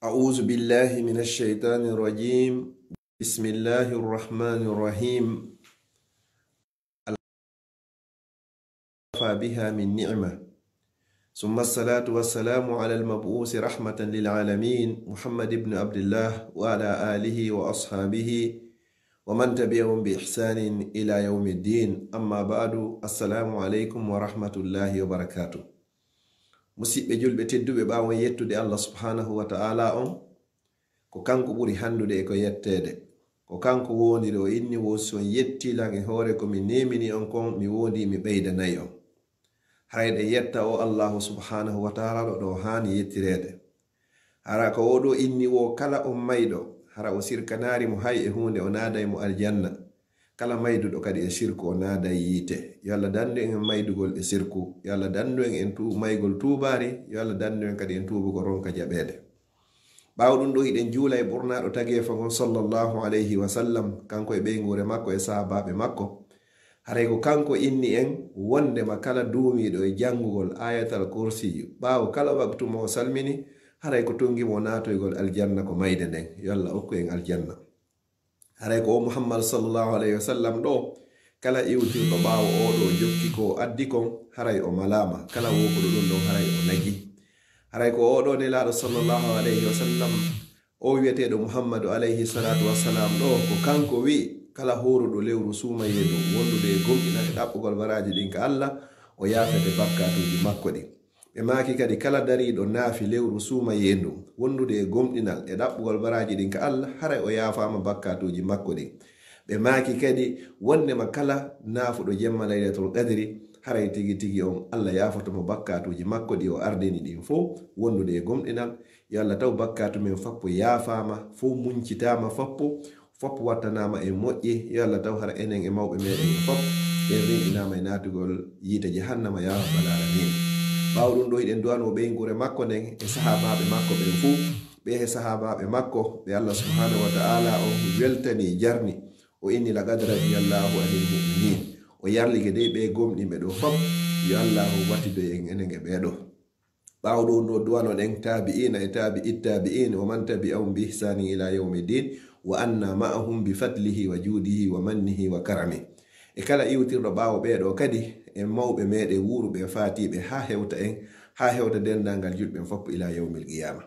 أعوذ بالله من الشيطان الرجيم. بسم الله الرحمن الرحيم. الفا بها من نعمة، ثم الصلاة والسلام على المبعوث رحمة للعالمين محمد بن عبد الله وعلى آله وأصحابه ومن تبعهم بإحسان إلى يوم الدين. أما بعد، السلام عليكم ورحمة الله وبركاته. musidɓe julɓe tedduɓe ɓawon yettude Allah subhanahu wa ta'ala on, ko kanko ɓuri handude e ko yettede, ko kanko wondiri o inni woson yettilange hoore ko mi nemini on kon mi wondi mi ɓeydanayi on. hayɗe yetta o Allahu subhanahu wa ta'ala ɗo hani yettirede. hara ko oɗo inni wo kala on mayɗo hara o sirkanari mo hay e hunde o naday mo aljanna, kala mayduɗo kadi e sirku o naday yiite. yo Allah dandu en maydugol e sirku, yo Allah dandu en maygol tubari, yo Allah dandu en kadi en tubugo ronka jaɓede. ɓawɗum ɗo hiɗen juula e ɓurnaɗo tagefa gon sallallahu alayhi wa sallam, kanko e ɓeygure makko e sahabaɓe makko. haray ko kanko inni en wondema kala duumiɗo e jangugol ayatal kursiyu ɓawo kala waktu mo salmini, haray ko tongimo natoygol aljanna ko mayde nden. yo Allah hokku en aljanna. haray ko o Muhammad sallallahu alayhi wa sallam ɗo kala iwtirɗo ɓawo oɗo jokki ko addi kon, haray o malama. kala wokuɗo ɗum ɗon haray o nagi. haray ko oɗo nelaɗo sallallahu alayhi wa sallam o wiyeteɗo Muhammadu alayhi salatu wassalam ɗo ko kanko wi kala horuɗo lewru sumayeɗo wondude e gomɗina e ɗaɓɓugol baraji ɗin ka Allah o yafete bakkatuji makko ɗin. ɓe maki kadi kala dariɗo naafi lewru sumayendu wondude e gomɗinal e ɗaɓɓugol baraji ɗin ka Allah, haray o yafama bakkatuji makko ɗin. ɓe maki kadi wondema kala naafuɗo jemma laylatul qadri, haray tigi tigi on Allah yafotomo bakkatuji makko ɗi o ardeni ɗin fo wondude e gomɗinal. yo Allah taw bakkatu men fappo yafama, fo muncitama, foppo wattanama e moƴƴi. yo Allah taw hara enen e mawɓe meɗen e fop en rinɗinama e natugol yiite jahannama ya rabbal alamin. ɓawɗum ɗo hiɗen duwano ɓeygure makko nden e sahabaɓe makko ɓen fuu. ɓe e sahabaɓe makko ɓe Allah subhanahu wa ta'ala o weltani jarni, o inni laqad radiyallahu anil mu'minin, o yarlige dey ɓe gomɗinɓe ɗo fop. yo Allahu watido en enen e ɓeɗo. ɓawɗo no duwano ɗen tabi'ina e tabi'it tabi'in wa man tabi'ahum bi ihsani ila yawmiddin wa anna ma'ahum bi fadlihi wa judihi wa mannihi wa karami. e kala iwtirɗo ɓawo ɓeɗo kadi en mawɓe meɗe wuruɓe fatiɓe ha hewta dendangal julɓen foppo ila yawmil qiyama.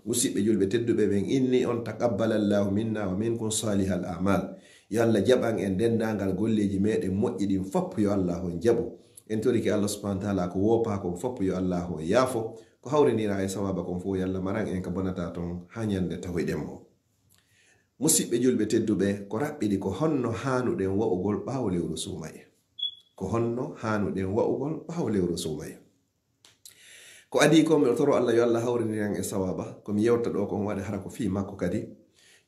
musidɓe julɓe tedduɓe ɓen inni on taqabbalallahu minna wa minkum salihal a'mal. yo Allah jaɓan en dendangal golleji meɗen moƴƴi ɗin foppo, yo Allah on jaɓo. en toriki Allah subhanahu wa ta'ala ko wopa kon foppo, yo Allah o yaafo. ko hawrinira e sawaba kon fo, yo Allah maran en ka bonata ton ha nyande tawiɗen mo. musidɓe julɓe tedduɓe, ko raɓɓiɗi ko honno hanuɗen wa'ugol ɓawo lewru sumaye. ko honno hanuɗen wa'ugol ɓawo lewru sumaye. ko adi ko mi toro Allah, yo Allah hawriniran e sawaba. komi yewta ɗo kon waɗa hara ko fi makko kadi.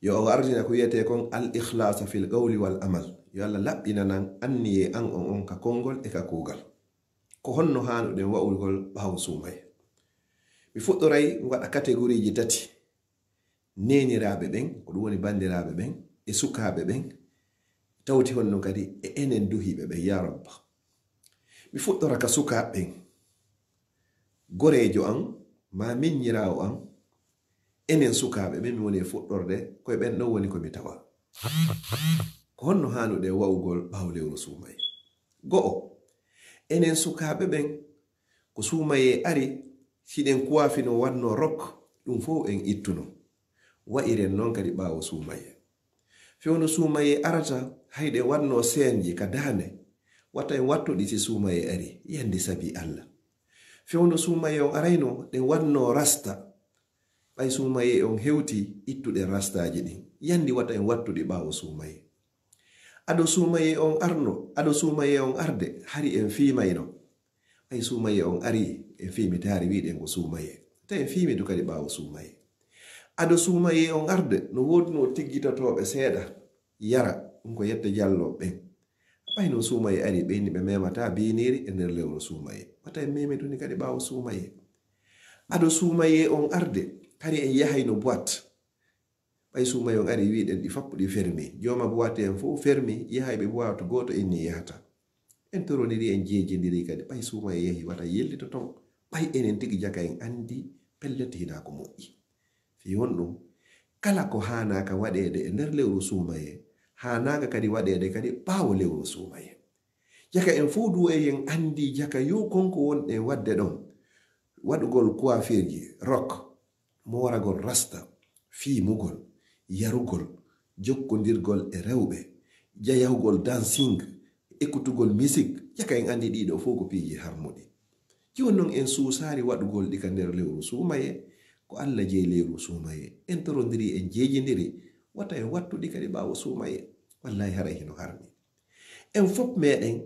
yo o ardina ko wiyete kon al ikhlasa fil qawli wal amal. yo Allah laɓɓina nan anniye an on ka kongol e ka kugal. ko honno hanuɗen wa'ugol ɓawo sumaye. mi fuɗɗoray waɗa categoriji tati. neniraɓe ɓen, ko ɗum woni bandiraɓe ɓen e sukaɓe ɓen, tawti honno kadi e enen duhiɓe ɓen ya rabba. mi fuɗɗora ka sukaɓe ɓen. gorejo an ma miññirawo an, enen sukaɓe ɓen mi woni e fuɗɗorde koye ɓen ɗo woni komi tawa. ko honno hanuɗe wa'ugol ɓawo lewru sumaye. go'o, enen sukaɓe ɓen ko sumaye ari siɗen kuwafino wanno rok ɗum fo en ittuno, wa'iren noon kadi ɓawo sumaye. fewno sumaye arata hayɗe wanno senji ka dande, watta en wattoɗi si sumaye ari yandi sabi Allah. fewno sumaye on arayno ɗen wanno rasta, ɓay sumaye on hewti ittuɗen rastaji ɗin, yandi wata en wattuɗi ɓawo sumaye. aɗo sumaye on arno, aɗo sumaye on arde hari en fimayno, ɓay sumaye on ari en fimitari wiɗen ko sumaye, ta en fimidu kadi ɓawo sumaye. aɗo sumaye on arde no wodno tiggitotoɓe seeɗa yara ɗum ko yette jallo ɓen, ɓayno sumaye ari ɓeyni ɓe memata biniri e nder lewru sumaye, wata en memeduni kadi ɓawo sumaye. aɗo sumaye on arde hari en yahayno boite, ɓay sumaye on ari wiɗen ɗi fappo ɗi fermi, joma boite en fo fermi, yahayɓe boite goto inni yahata. en toroniri en jejidiri kadi ɓay sumaye yahi wata yellito ton, ɓay enen tigi jaka en andi pelletina ko moƴƴi. fi honɗum kala ko hanaka waɗede e nder lewru sumaye hanaka kadi waɗede kadi ɓawo lewru sumaye. Jaka en fu du en andi jaka yo konko wonɗe wadde ɗon waɗugol coiffeji rock moragol rasta fiimugol yarugol jokkodirgol e rewɓe jayahugol dancing ekkutugol musique jaka en andi ɗiɗo fo ko piiji harmuɗi. Joni noon en suusari waɗugol ɗi ka nder lewru sumaye ko Allah jeyi lewru sumaye en torodiri en jejidiri wata en wattuɗi kadi ɓawo sumaye. Wallahi hara hino harmi en fop meɗen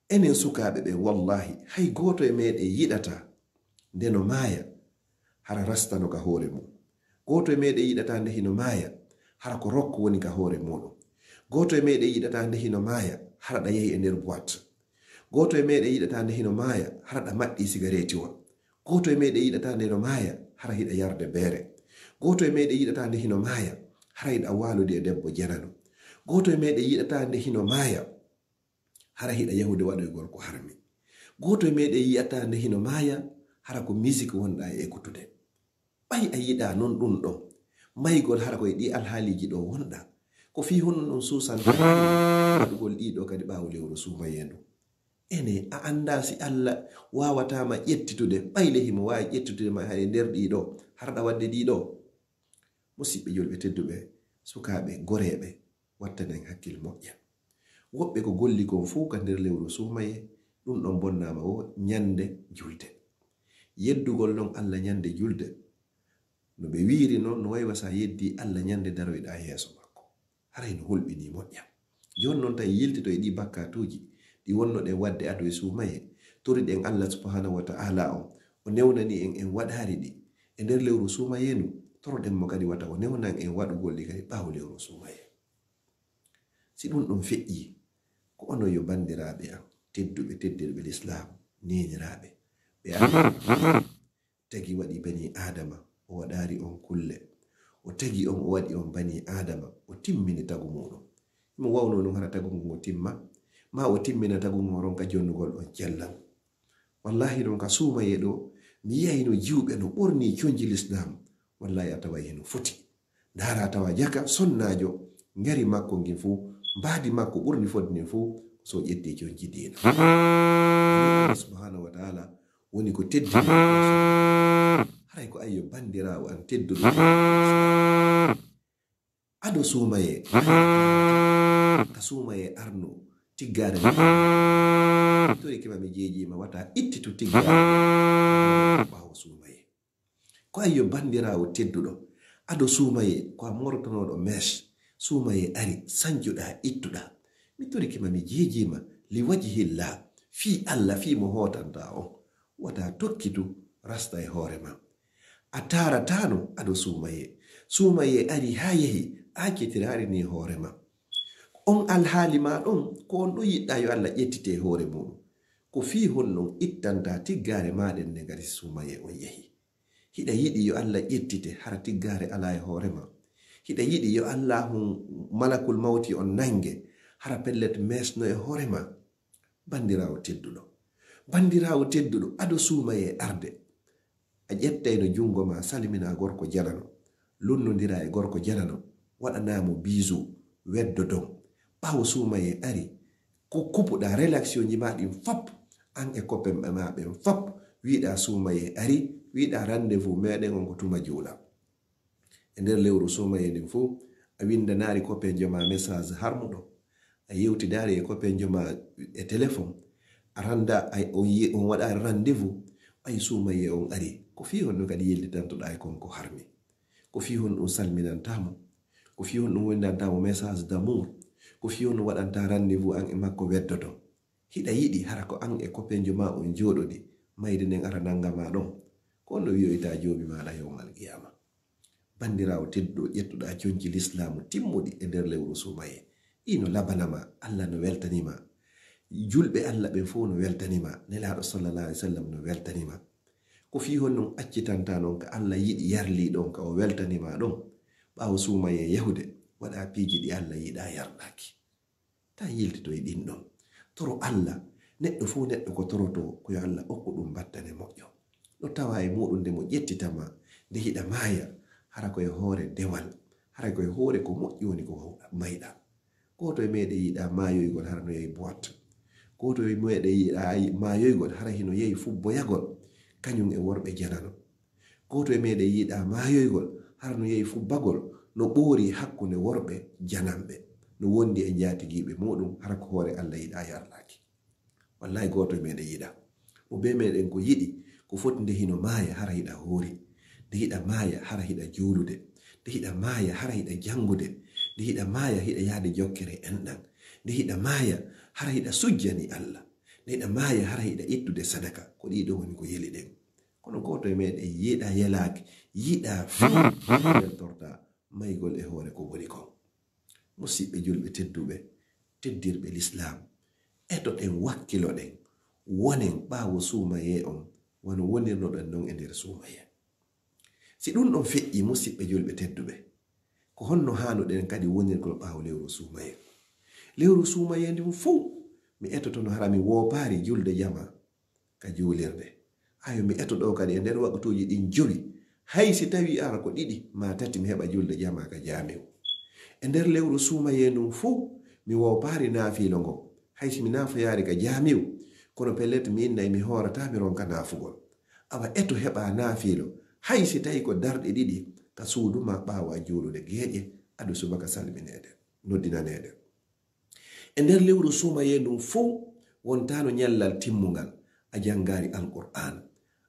enen sukaɓe ɓe wallahi hay goto e meɗen yiɗata ndeno maaya hara rastano ka hoore mum. Goto e meɗen yiɗata nde hino maaya hara ko rokko woni ka hoore muɗum. Goto e meɗen yiɗata nde hino maaya hara ɗa yehi e nder boîte. Goto e meɗen yiɗata nde hino maaya hara ɗa maɗɗi cigarette wa. Goto e meɗen yiɗata nde hino maaya hara hiɗa yarde beere. Goto e meɗen yiɗata nde hino maaya hara hiɗa walude e debbo janano. Goto e meɗen yiɗata nde hino maaya hara hiɗa yahude waɗoygol ko harmi. Goto e meɗen yiɗata nde hino maaya hara ko musique wonɗa e ekkutude. Ɓay a yiɗa non ɗum ɗon maygol hara koye ɗi alhaaliji ɗo wonɗa ko fi honno non susanta waɗugol ɗiɗo kadi ɓawo lewru sumayendu. Ene a anda si Allah wawatama ƴettitude ɓayle himo wawi ƴettitude ma hay nder ɗiɗo harɗa wadde ɗiɗo. Musidɓe julɓe tedduɓe sukaɓe goreɓe wattanen hakkil moƴƴa. Woɓɓe ko golli kon fuu ka nder lewru sumaye ɗum ɗon bonnama o ñande julde. Yeddugol non Allah ñande julde no ɓe wiiri noon no waywa sa yeddi Allah ñande daroyɗa yeeso makko haray no hulɓini moƴƴa. Joni noon tawi yiltito e ɗi bakkatuji ɗi wonnoɗen wadde ado e sumaye toriɗen Allah subhanahu wa ta'ala o newnani en waɗari ɗi e nder lewru sumayenu toroɗen mo kadi wata o newnan en waɗugol ɗi kadi ɓawo lewru sumaye. Si ɗum ɗum feƴƴi ko ono yo bandiraɓe am tedduɓe teddirɓe l'islam neniraɓe ɓe Allah tagi waɗi bani adama o waɗari on kulle o tagi on o waɗi on bani adama o timmini tagu muɗum. Mo wawno non hara tagu ngo timma ma o timmina tagu ngo ronka jonnugol on jallam. Wallahi ɗon ka sumaye ɗo mi yiyayno jiwɓe no ɓorni coñji l'islam wallahi a tawa heno foti. Dara tawa jaka sonnajo ngari makko ngin fu mbadi makko ɓurni fodni fu so ƴetti coñji dina. Allah subhanahu wa ta'ala woni ko teddi haray ko ayyo bandirawo an tedduɗo ado sumaye ka sumaye arno tiggare tori kema mi jejima wata ittitu tiggare ɓawo sumaye. Ko ayyo bandirawo tedduɗo ado sumaye ko a mortonoɗo mes sumaye ari sanjuɗa ittuɗa mi tori kema mi jejima li wajhillah fi Allah fi mo hotanta on wata tokkitu rasta e hoore ma a taratano ado sumaye ari ha yehi akkitirari ni hoore ma on alhaali ma ɗon ko on ɗo yiɗɗa yo Allah ƴettite hoore muɗum ko fi honnon ittanta tiggare maɗen nde ngari sumaye on yehi. Hiɗa yiɗi yo Allah ƴettite hara tiggare ala e hoore ma. Hiɗa yiɗi yo Allah malakul mawti on nange hara pellet mesno e hoore ma. Bandirawo tedduɗo ado sumaye arde a ƴettayno jungo ma salimina gorko janano lunnodira e gorko janano waɗanamo bisu weddo don ɓawo sumaye ari ko kupuɗa relaxion ji ma ɗin fop an e koppen ma ɓen fop wiɗa sumaye ari wiɗa rendez-vous meɗen on ko tuma juula e nder lewru sumaye ndin fu a windanari koppen joma message harmuɗo a yewtidari e koppen joma e téléphone aranda on waɗa rendez-vous ay sumaye on ari ko fi hon ɗum kadi yellitantoɗa e konko harmi ko fi hon ɗum salminantamo ko fi hon ɗum windantamo message d'amour ko fi hon ɗum waɗanta rendez-vous an e makko weddoto hiɗa yiɗi hara ko an e koppenjo ma on joɗoɗi mayde nden ara nangama ɗon ko on ɗo wiyoyta joomi maɗa yowmal qiyama. Bandirawo tedduɗo ƴettuɗa jonji l'islamu timmuɗi e nder lewru sumaye ino labanama Allah no weltanima julɓe Allah ɓen fo no weltanima nelaɗo sallallahu alaihi wasallam no weltanima ko fi hon non accitanta non ka Allah yiɗi yarli ɗon ka o weltanima ɗon ɓawo sumaye yahude waɗa piiji ɗi Allah yiɗa yarɗaki ta yiltito e ɗin ɗon toro Allah neɗɗo fo neɗɗo ko toroto ko yo Allah okku ɗum battane moƴƴo ɗo tawa e muɗum nde mo ƴettitama nde hiɗa maaya hara koye hoore dewal hara koye hoore ko moƴƴi woni ko mayɗa goto e meɗe yiɗa mayoygol hara no yehi boite goto e meɗe yiɗa mayoygol hara hino yehi fubboyagol kañum e worɓe janano goto e meɗe yiɗa mayoygol hara no yehi fubbagol no ɓoori hakkunde worɓe janamɓe no wondi e jaatigiɓe muɗum hara ko hoore Allah yiɗa yarlaki wallahi goto e meɗe yiɗa mo be meɗen ko yiɗi ko foti nde hino maaya hara hiɗa hoori nde hiɗa maaya hara hiɗa juulude nde hiɗa maaya hara hiɗa jangude nde hiɗa maaya hiɗa yaade jokkere enɗan nde hiɗa maaya hara hiɗa sujjani Allah nde hiɗa maaya hara hiɗa ittude sadaka ko ɗiɗo woni ko yeli ɗen kono goto e meɗen yiɗa yelaaki yiɗa fewel torta maygol e hoore ko woni kon musidɓe julɓe tedduɓe teddirɓe l'islam eto ɗen wakkilo ɗen wonen ɓaawo suumaye on wono wonirnoɗen non e nder suumaye si ɗum ɗon feƴƴi musidɓe julɓe tedduɓe ko honno hanuɗen kadi wonirgol ɓaawo lewru suumaye ndin fuu mi etoto no hara mi woopari julde jama ka juulirde ayo mi etoɗo kadi e nder waktuji ɗin jowi hay si tawi ara ko ɗiɗi ma tati mi heɓa julde jama ka jamiu e nder lewru suumaye ndun fuu mi woopari naafilo ngo hay si mi naafoyaari ka jamiu kono pellet mi innayi mi hoorata mi ronka naafugol awa eto heɓa naafilo hay si tawi ko darɗe ɗiɗi ka suuduma ɓaawa juulude geeƴe aɗu subaka salminede noddinanede e nder lewru suumaye ndun fuu wontano ñallal timmugal a jangari alqur'an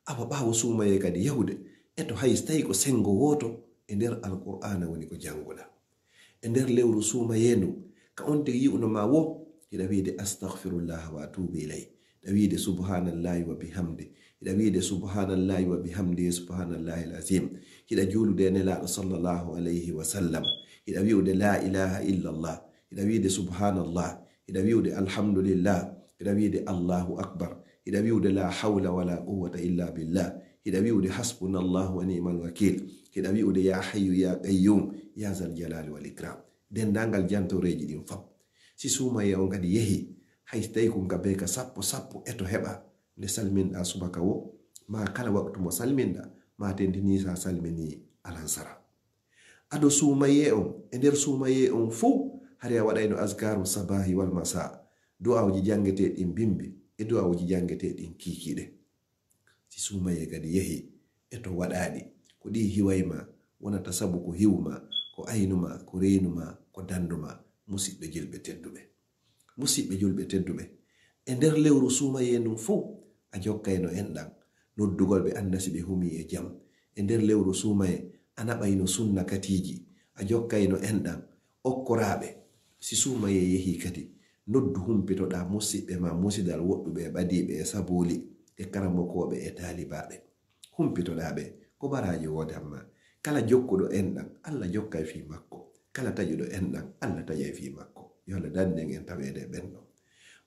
awa ɓaawo suumaye kadi yahude eto hay si tawi ko sengo woto e nder alqur'ana woni ko janguɗa e nder lewru suumaye ndun ka on tigi yi'uno ma wo hiɗa wiide astaghfirullah wa atubu ilay hiɗa wiide subhanallahi wa bihamdi hiɗa wiide subhanallahi wa bihamdi subhanallahi alazim hiɗa juulude nelaɗo sallallahu alayhi wa sallam hiɗa wi'ude la ilaha illallah hiɗa wiide subhanallah hiɗa wi'ude alhamdulillah hiɗa wiide allahu akbar hiɗa wi'ude la hawla wala quwwata illa billah hiɗa wi'ude hasbunallahu wa ni'mal wakil hiɗa wi'ude ya hayyu ya qayyum ya zal jalali wal ikram dendangal jantoreji ɗin fam si suumaye on kadi yehi hay tawi ko gabe ka sappo eto heɓa nde salminɗa subaka wo ma kala waktu mo salminɗa ma tendini sa salmini alansara ado suumaye on e nder suumaye on fuu hari a waɗayno askaru sabahi wal masa du'awji jangeteɗin bimbi e du'awji jangeteɗin kikiɗe si suumaye kadi yehi eto waɗaɗi ko ɗi hiwayma wonata sabu ko hiwma ko aynuma ko reenuma ko danduma musidɓe julɓe tedduɓe e nder lewru suumaye ndun fuu a jokkayno enɗan noddugol ɓe annasi ɓe humi e jam e nder lewru suumaye a naɓayno sunna katiji a jokkayno enɗan okkoraɓe si suumaye yehi kadi noddu humpitoɗa musidɓe ma musidal woɗɗuɓe e ɓadiɓe e sabuli e karamokoɓe e talibaɓe humpitoɗa ɓe ko baraji wodanma kala jokkuɗo enɗan Allah jokkay fi makko kala taƴuɗo enɗan Allah taƴay fi makko yo Allah danden en tawede ɓenɗo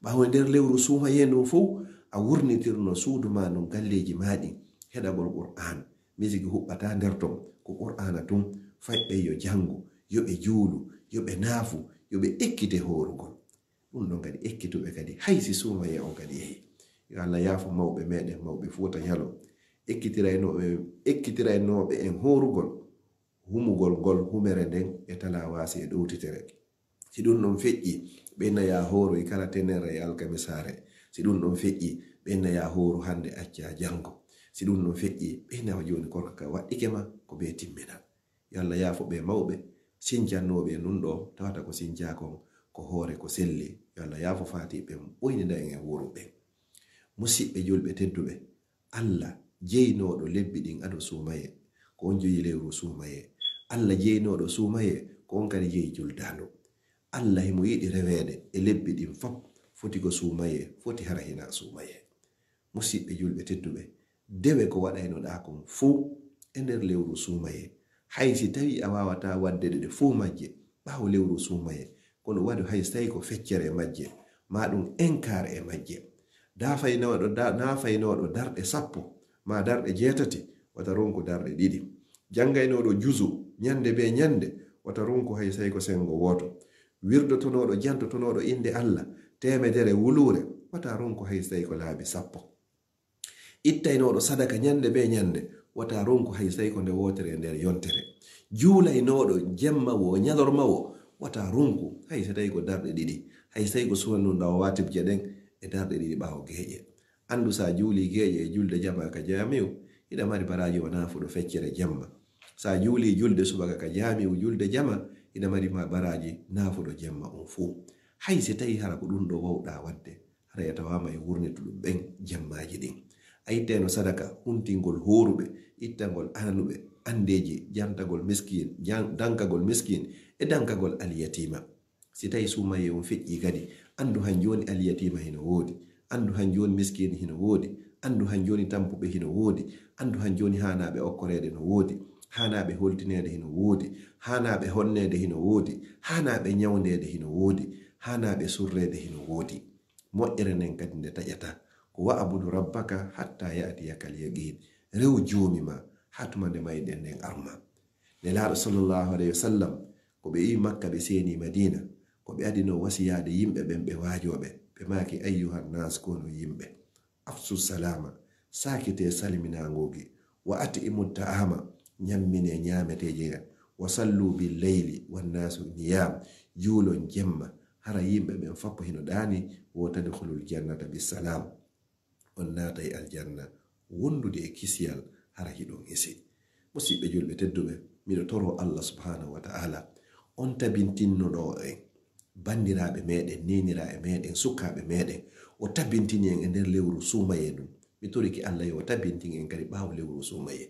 ɓawo nder lewru suumaye ndun fuu a wurnitirno suudu ma no galleji maɗi heɗagol qur'an misigi huɓɓata nder ton ko qur'ana tun faƴɓe yo jangu yoɓe juulu yoɓe naafu yoɓe ekkite horugol ɗum ɗon kadi ekkituɓe kadi haysi suumaye on kadi yehi yo Allah yaafo mawɓe meɗen mawɓe Fuuta Ñalo ekkitiraynoɓe en horugol humugol ngol humere nden e talawasi e ɗowtitere si ɗum ɗon feƴƴi ɓenna ya horo e kala tenere e alkamisare si ɗum ɗon feƴƴi ɓenna ya horo hande acca jango si ɗum ɗon feƴƴi ɓenna joni kono ka waɗɗike ma ko ɓe timmina yo Allah yaafo ɓe mawɓe sincannoɓe nun ɗo tawata ko sincakon ko hoore ko selli yo Allah yaafo fatiɓe ɓoynida en e wuro ɓen musidɓe julɓe tedduɓe Allah jeynoɗo lebbi ɗin ado suumaye ko on joyi lewru suumaye Allah jeynoɗo suumaye ko on kadi jeyi juldano Allah himo yiɗi rewede e lebbi ɗin fop foti ko suumaye foti hara hina suumaye musidɓe julɓe tedduɓe dewe ko waɗaynoɗa kon fuu e nder lewru suumaye haysi tawi a wawata wadde ɗe fuu majje ɓawo lewru suumaye kono waɗi haysi tawi ko feccere majje ma ɗum enkare e majje nafaynoɗo darɗe 10 ma darɗe 8 wata ronko darɗe 2 jangaynoɗo juzu ñande be ñande wata ronko hay sai ko sengo woto wirdotonoɗo jantotonoɗo inde Allah temedere wulure wata ronko hay sai ko laabi 10 ittaynoɗo sadaka ñande be ñande wata ronko hay sai ko nde wotere nder yontere juulay noɗo jemma wo nyalorma wo wata runku hay so tawi ko darɗe ɗiɗi hay so tawi ko suwannuɗa o watibje ɗen e darɗe ɗiɗi ɓawo geeƴe andu sa juuli geeƴe e julde jama ka jamiu ida mari baraji o nafuɗo feccere jemma sa juuli julde subaka ka jamiu julde jama ida mari ma baraji nafuɗo jemma on fuu hay so tawi hara ko ɗum ɗo wawɗa wadde hara yatawama e wurnituɗum ɓen jemmaji ɗin a itteno sadaka huntingol horuɓe ittangol ananuɓe andeji jantagol miskin dankagol miskin e dankagol alyatima si tawi sumaye on feƴƴi kadi andu han joni alyatima hino woodi andu han joni miskin hino woodi andu han joni tampuɓe hino woodi andu han joni hanaɓe okkorede no woodi hanaɓe holtinede hino woodi hanaɓe honnede hino woodi hanaɓe nyawndede hino woodi hanaɓe surrede hino woodi moƴƴere nden kadi nde taƴata ko wa'budu rabbaka hatta ya'tiyakal yaqin rew joomi ma hatuma nde mayɗen nden arma nelaɗo sallllahu alayhi wa sallam ko ɓe yi makka ɓe seeni madina ko ɓe adino wasiyade yimɓe ɓen ɓe waajoɓe ɓe maaki ayyuhan nas kono yimɓe afsu salama sakite salminagogi wa atimu ta'ama nyammine nyameteje wa sallu bil layli wan nasu niyam juulon jemma hara yimɓe ɓen fappo hino ɗaani wo tadkhulul jannata bisalam on naatay aljanna wondude e kisiyal hara hiɗon hisi musidɓe julɓe tedduɓe miɗo toro Allah subhanahu wa ta'ala on tabintinnoɗo en bandiraɓe meɗen neniraɓe meɗen sukkaɓe meɗen o tabintini en e nder lewru sumaye ɗum mi toriki Allah yo tabintin en kadi ɓawo lewru sumaye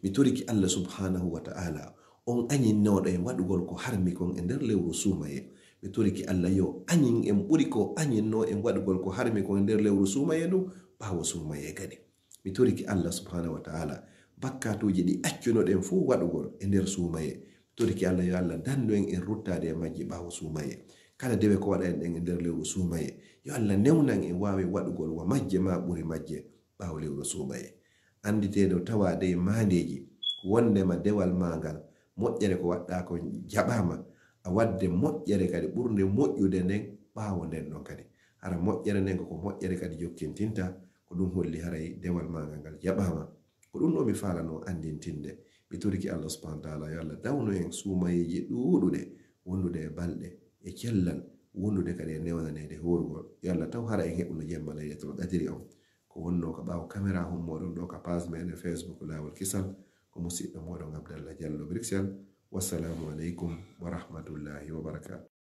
mi toriki Allah subhanahu wa ta'ala on añinnoɗo en waɗugol ko harmi kon e nder lewru sumaye mi toriki Allah yo añin en ɓuri ko añinno en waɗugol ko harmi kon e nder lewru sumaye ɗum ɓawo sumaye kadi mi toriki Allah subhanahu wa ta'ala bakkatuji ɗi accunoɗen fuu waɗugol e nder sumaye mi toriki Allah yo Allah dandu en ruttade e majji ɓawo sumaye kala dewe ko waɗa en ɗen e nder lewru sumaye yo Allah newnan en wawi waɗugol wa majje ma ɓuri majje ɓawo lewru sumaye anditeɗo tawade mandeji wondema dewal magal moƴƴere ko waɗɗa ko jaɓama a wadde moƴƴere kadi ɓurde moƴƴude nden ɓawo nden ɗon kadi hara moƴƴere nden ko moƴƴere kadi jokkintinta ko ɗum holli haray dewal magal ngal jaɓama ko ɗum ɗo mi falano andintinde mi toriki Allah subhanahu wa ta'ala yo Allah dawno en sumayeji ɗuɗuɗe wondude e balɗe e cellal wondude kadi e newnanede horugol yo Allah taw hara en heɓuno jemma laylatul qadri on ko wonno ko ɓawo caméra hum moɗon ɗo ka page meɗen Facebook lawol kisal ko musidɗo moɗon Abdallah Diallo Brixel wassalamu aleykum wa rahmatullahi wa barakatuh